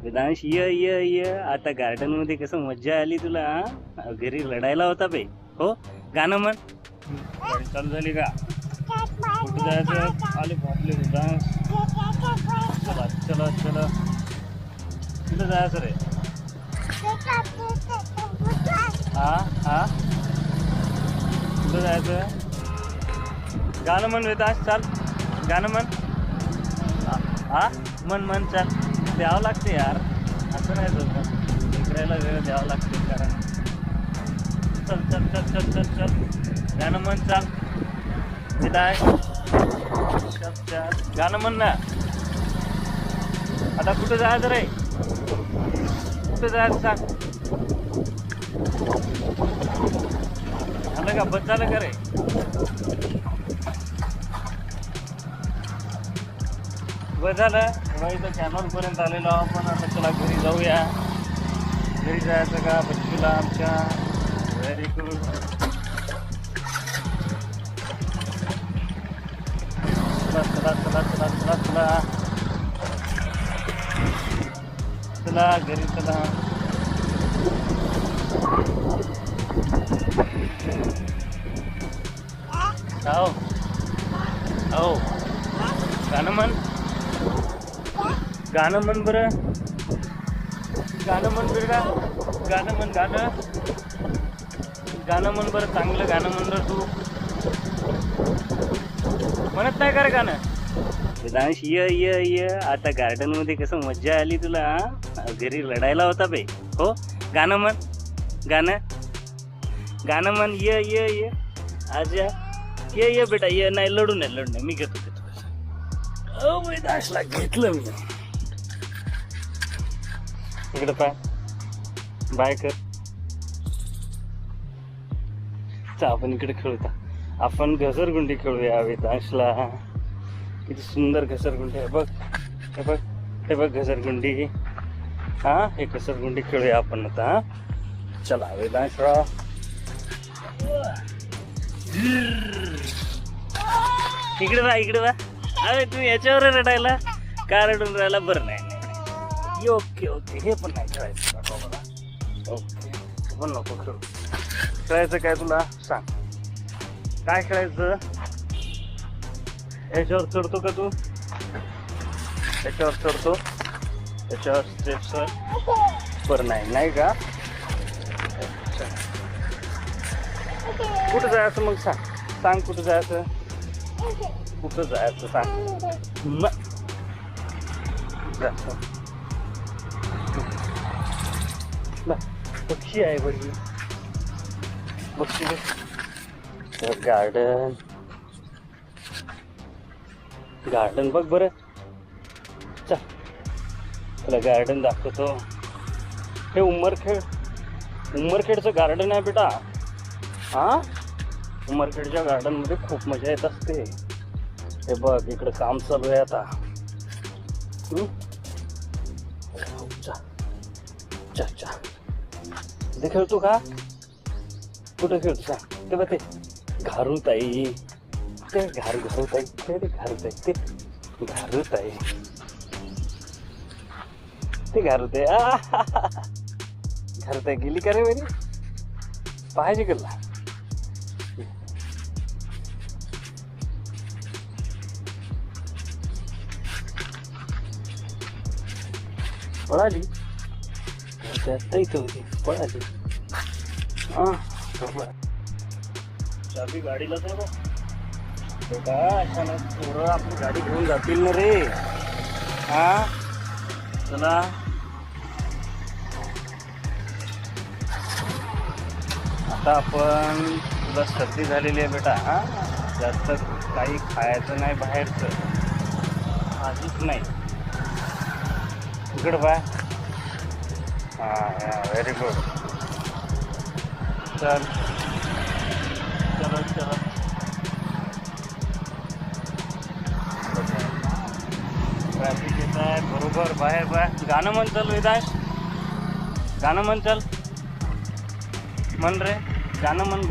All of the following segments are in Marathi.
वेदांश ये आता गार्डन मध्ये कसं मज्जा आली तुला हा? घरी लढायला होता बे हो गाणं म्हण. गाडी चालू झाली का? कुठं जायचं? आले बापले वेदांश. चला चला चला कुठं जायचं रे? हा कुठं जायचं? गाणं म्हण वेदांश चाल गाणं म्हण. हा मन चाल द्यावं लागते यार असं नाही होत इकडायला वेळ द्यावं लागते कारण चल चल चल चल चल चल गाणं म्हण चाल वेदांश चल चल गाणं म्हण ना. आता कुठं जायचं रे? कुठं जायचं सांग. झालं का बस झालं का रे? बस झालं तेव्हा इथं कॅनॉलपर्यंत आलेलो आपण. आता चला घरी जाऊया. घरी जायचं का बच्चूला आमच्या? Very good. चला चला चला चला चला चला घरी चला. हो गाणं म्हण. गाणं म्हण बरं. गाणं म्हण बरं. गाणं म्हण गाणं म्हण बरं. चांगलं गाणं म्हण रे तू. म्हणत नाही का रे गाणं? वेदांश ये आता गार्डन मध्ये कसं मज्जा आली तुला हा? घरी लढायला होता बे हो गाणं म्हण. गाणं म्हण. ये आजा ये बेटा ये. नाही लढू नाही मी घेतो वेदांशला घेतलं मी. इकडे पाय बाय कर. आपण इकडे खेळूया. आपण घसरगुंडी खेळूया. वेदांशला किती सुंदर घसरगुंडी आहे बघ. हे बघ घसरगुंडी. हा हे घसरगुंडी खेळूया आपण आता. चला वेदांशराव इकडे वा. अरे तू याच्यावर रडायला का रडून राहायला? बरं नाही ओके हे पण नाही खेळायचं. ओके पण नको खेळू. खेळायचं काय तुला सांग. काय खेळायचं? याच्यावर चढतो का तू? याच्यावर चढतो. याच्यावर स्टेप्सवर. बरं नाही का? कुठं जायचं मग सांग कुठं जायचं? कुठं जायचं सांग. पक्षी आहे बघी. पक्षी गार्डन बघ बरं. चल तुला गार्डन दाखवतो. हे उमरखेडचं गार्डन आहे बेटा. हा उमरखेडच्या गार्डन मध्ये खूप मजा येत असते. हे बघ इकडे काम चालू आहे आता. ते खेळतो का? कुठं खेळतो सांग. ते बघ ते घारुताई. ते घारुताई घारुताई गेली का रे मेरी? पाहायची गल्ला. पळाली इथं होती. पळाली. चाबी गाडीला तर बेटा अचानक पोरं आपली गाडी घेऊन जातील ना रे. हा चला आता आपण. तुला सर्दी झालेली आहे बेटा. हा जास्त काही खायचं नाही बाहेरचं. आधीच नाही. इकडं बाय. हा व्हेरी गुड. चल ट्रॅफिक येत आहे बरोबर बाहेर. गाणं म्हण चल वेदांश. गाणं म्हण चल. म्हण रे गाणं म्हण.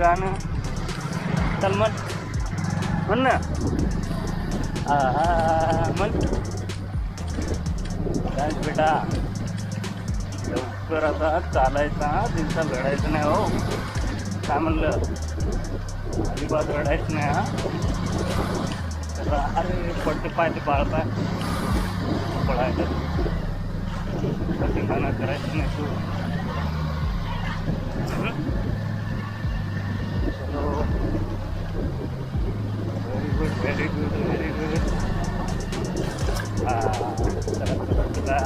चल म्हण ना. म्हण बेटा लवकर आता चालायचा, दिवसा लढायचं नाही हो. काय म्हणलं, अजिबात रडायचं नाही हा. त्याला अरे पडते पाय ते पाळ पाय पळायचं, ठिकाणा करायचं नाही तू. चलो, very good very good very good. हा चला चला चला,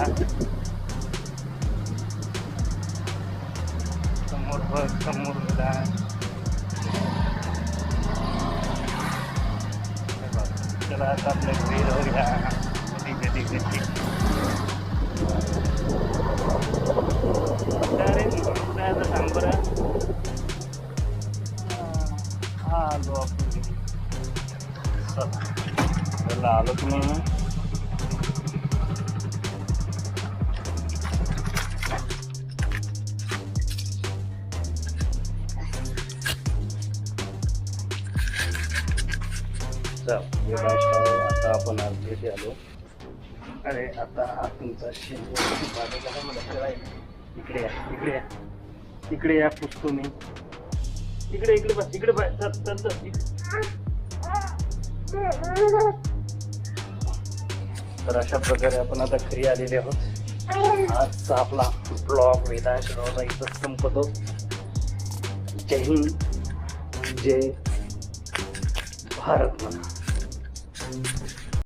समोर बघ, समोर गेला. चला आता आपल्या घरी जाऊया. ठीक आहे ठीक आहे ठीक. अरे काय आता सांग बरं. हा आलो आपण. चला आलो तुम्ही. आता आपण आज भेटी आलो. अरे आता हा तुमचा इकडे या इकडे या इकडे या, पुसतो मी. इकडे इकडे बस, इकडे बाय. चल चल चल. तर अशा प्रकारे आपण आता घरी आलेले आहोत. आजचा आपला ब्लॉग वेदांश रावला इथं संपतो. जय हिंद, जय भारत.